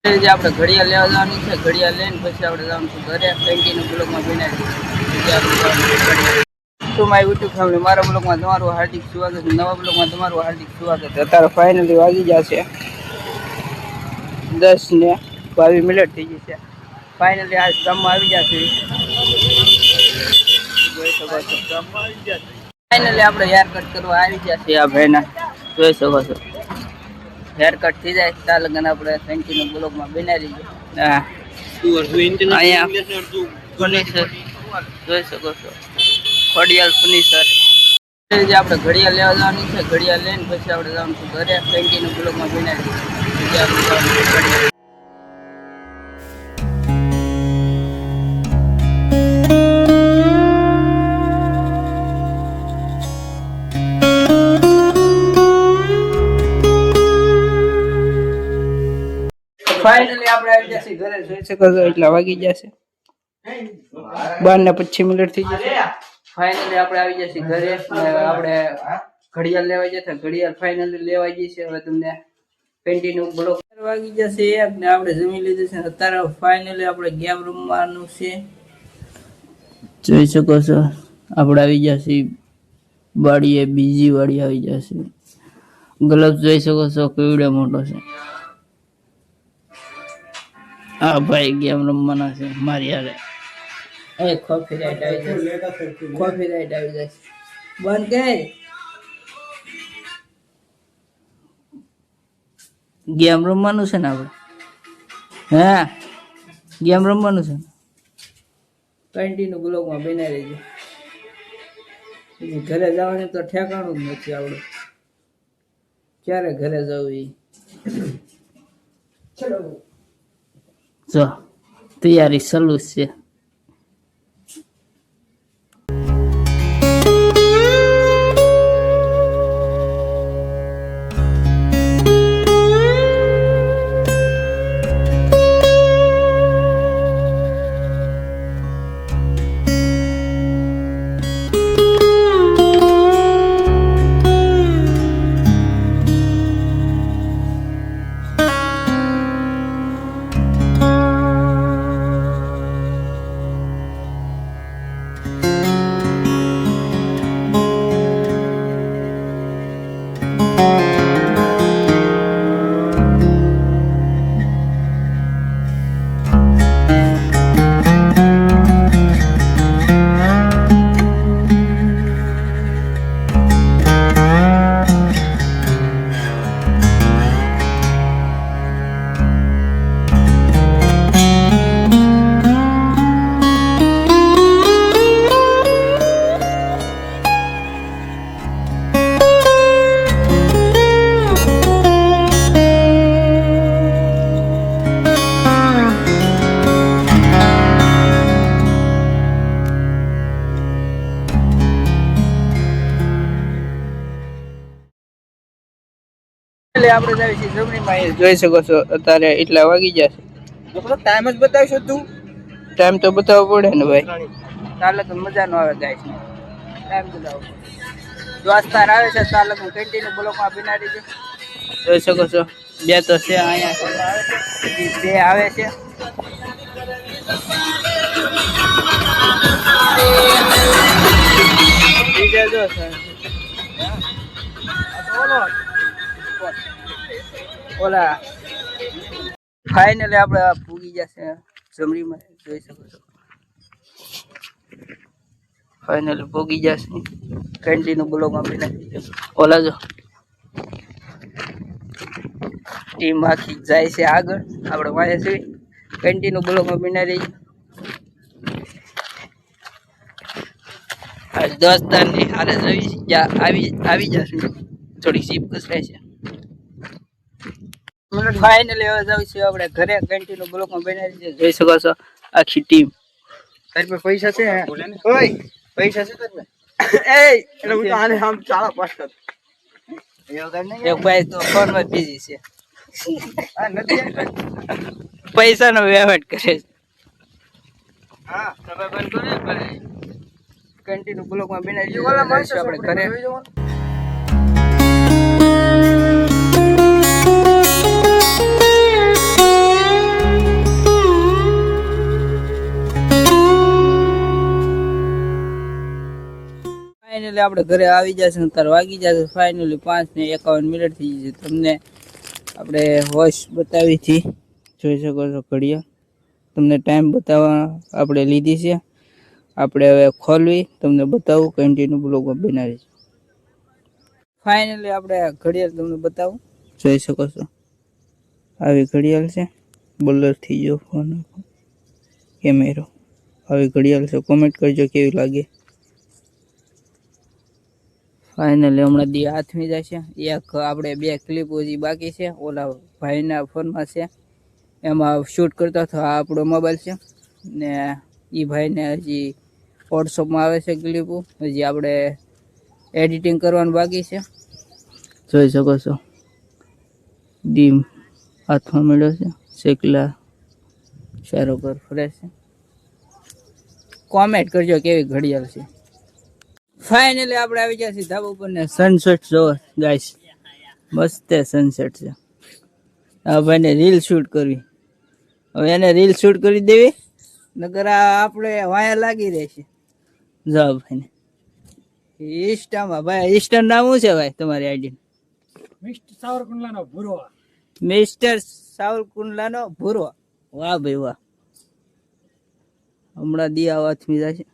જે આપણે ઘડિયાળ લેવા જવાની છે, ઘડિયાળ લઈને પછી આપણે જવાનું છે ઘરે. કેન્ટીન બ્લોગમાં બનાવી તો મારી યુટ્યુબ ફેમિલી, મારા બ્લોગમાં તમારું હાર્દિક સ્વાગત છે. નવા બ્લોગમાં તમારું હાર્દિક સ્વાગત છે. અત્યારે ફાઇનલી વાગી જશે 10:22 થઈ ગઈ છે. ફાઇનલી આ ગામમાં આવી જશે. ફાઇનલી આપણે હેર કટ કરવા આવી જશે. આ ભાઈના જોઈ શકો છો, હેર કટ થઈ જાય ત્યાં લગન આપણે કેન્ટીન બ્લોગમાં બનાવી દઈએ. અહીંયા ફર્નિચર જોઈ શકો છો, ખોડિયાલ ફર્નિચર. જે આપણે ઘડિયાળ લેવા જવાની છે, ઘડિયાળ લઈને પછી આપણે જવાનું છે ઘરે. કેન્ટીન બ્લોગમાં બનાવી દઈએ. ફાઇનલી આપણે આવી જશે ઘરે. જોઈ શકો છો એટલા વાગી જશે 12:25 થઈ જશે. ફાઇનલી આપણે આવી જશે ઘરે. આપણે ઘડિયાળ લેવા જતા, ઘડિયાળ ફાઇનલી લેવા જઈ છે. હવે તમને કેન્ટીન બ્લોક વાગી જશે એક ને આપણે જમી લીધું છે. અત્યારે ફાઇનલી આપણે ગેમ રમવાનું છે. જોઈ શકો છો આપણે આવી જશે વાડીએ, બીજી વાડી આવી જશે. ગ્લવ્સ જોઈ શકો છો કેવડો મોટો છે. હા ભાઈ ગેમ રમવાના છે મારી હારે. કોફી રાઈટ આવી જશે, કોફી રાઈટ આવી જશે. બંધ કર. ગેમ રમવાનું છે ને આપણે. હા ગેમ રમવાનું છે. કન્ટિન્યુ બ્લોગમાં બનાવી રહેજો. ઘરે જવાનું તો ઠેકાણું જ નથી આવડું. ક્યારે ઘરે જવું એ ચલો. જો તૈયારી ચાલુ છે. આપણે જઈએ છીએ જમણીમાં. જોઈ શકો છો અત્યારે એટલા વાગી જશે. ટાઈમ જ બતાવીશો તું? ટાઈમ તો બતાવવો પડે ને ભાઈ, તાલે તો મજા ન આવે. ગાય છે ટાઈમ બતાવો. દોસ્તાર આવે છે તાલે હું કેન્ટીન બ્લોકમાં બનાવી દે. જોઈ શકો છો બે તો છે અહીંયા, બે આવે છે. બીજા જો ઓલા ફાઇનલી આપણે પૂગી જશે જમણીમાં. જોઈ શકો છો ફાઇનલી પૂગી જશે કેન્ટીન બ્લોકમાં બનાવી. ઓલા જો ટીમ આખી જાય છે આગળ. આપણે વાંચે છે કેન્ટીન બ્લોકમાં બનાવી. દોસ્તારની હારે આવી જશે. થોડી સીપ કસાય છે. ફાઇનલી હવે જાવ છે આપણે ઘરે. કેન્ટીન બ્લોકમાં બનાવી છે. જોઈ શકો છો આખી ટીમ. તારી પાસે પૈસા છે? ઓય પૈસા છે તારી પાસે? એ એટલે હું તો આને આમ ચાળા પાસ કર. એક ભાઈ તો ફોનમાં બીજી છે. આ નથી પૈસાનો વ્યવહાર કરે છે. હા તમે બંધ કરો ને. કેન્ટીન બ્લોકમાં બનાવી આપણે ઘરે. ફાઇનલી આપણે ઘરે આવી જશે, તાર વાગી જશે ફાઇનલી 5:51 થઈ જશે. તમને આપણે વોચ બતાવી હતી, જોઈ શકો છો ઘડિયાળ. તમને ટાઈમ બતાવવા આપણે લીધી છે. આપણે હવે ખોલવી તમને બતાવું, કન્ટિન્યુ બ્લોગમાં બનાવી છે. ફાઇનલી આપણે ઘડિયાળ તમને બતાવું, જોઈ શકો છો આવી ઘડિયાળ છે. બ્લર થઈ ગયો ફોન કેમેરો. આવી ઘડિયાળ છે, કોમેન્ટ કરજો કેવી લાગે. ફાઇનલી હમણાં દી હાથમી જાય છે. એક આપણે 2 ક્લિપ હજી બાકી છે, ઓલા ભાઈના ફોનમાં છે, એમાં શૂટ કરતા હતો. આ આપણો મોબાઈલ છે ને એ ભાઈને હજી વોટ્સઅપમાં આવે છે ક્લિપો, હજી આપણે એડિટિંગ કરવાનું બાકી છે. જોઈ શકો છો ડીમ હાથમાં મળ્યો છે. શેકલા સારો પર ફ્રેશ છે. કોમેન્ટ કરજો કેવી ઘડિયાળ છે. ફાઇનલી આપણે આવી ગયા છીએ ધાબા ઉપર ને સનસેટ જોવા ગાઈસ. મસ્ત સનસેટ છે. આ ભાઈને રીલ શૂટ કરવી, હવે એને રીલ શૂટ કરી દેવી, નકર આપણે વાયા લાગી રહેશે. જાઓ ભાઈને ઇન્સ્ટામાં. ભાઈ ઇન્સ્ટા નામ શું છે ભાઈ તમારી આઈડી? મિસ્ટર સાવરકુંડલાનો ભૂરો. મિસ્ટર સાવરકુંડલાનો ભૂરો. વાહ ભાઈ વાહ. હમણાં દિયા વાથમી જાય છે,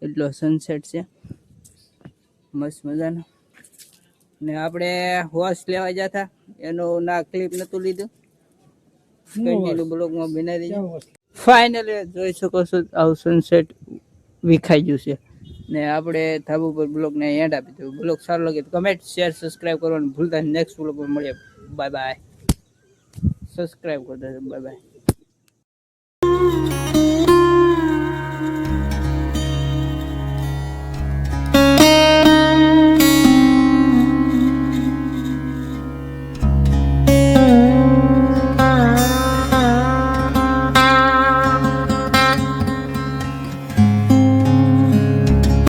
એટલો સનસેટ છે મસ્ત મજાનો. ને આપણે વોચ લેવા જતા, એનું ના ક્લિપ નતું લીધું. કન્ટિન્યુ બ્લોગમાં બનાવી દીધું. ફાઇનલી જોઈ શકો છો આવું સનસેટ વિખાઈ ગયું છે. ને આપણે ધાબા ઉપર બ્લોગને એન્ડ આપી દીધું. બ્લોગ સારો લાગે તો કમેન્ટ, શેર, સબસ્ક્રાઈબ કરવાનું ભૂલતા. નેક્સ્ટ બ્લોગમાં મળીએ. Bye bye. સબસ્ક્રાઈબ કરી દેજો. Bye bye.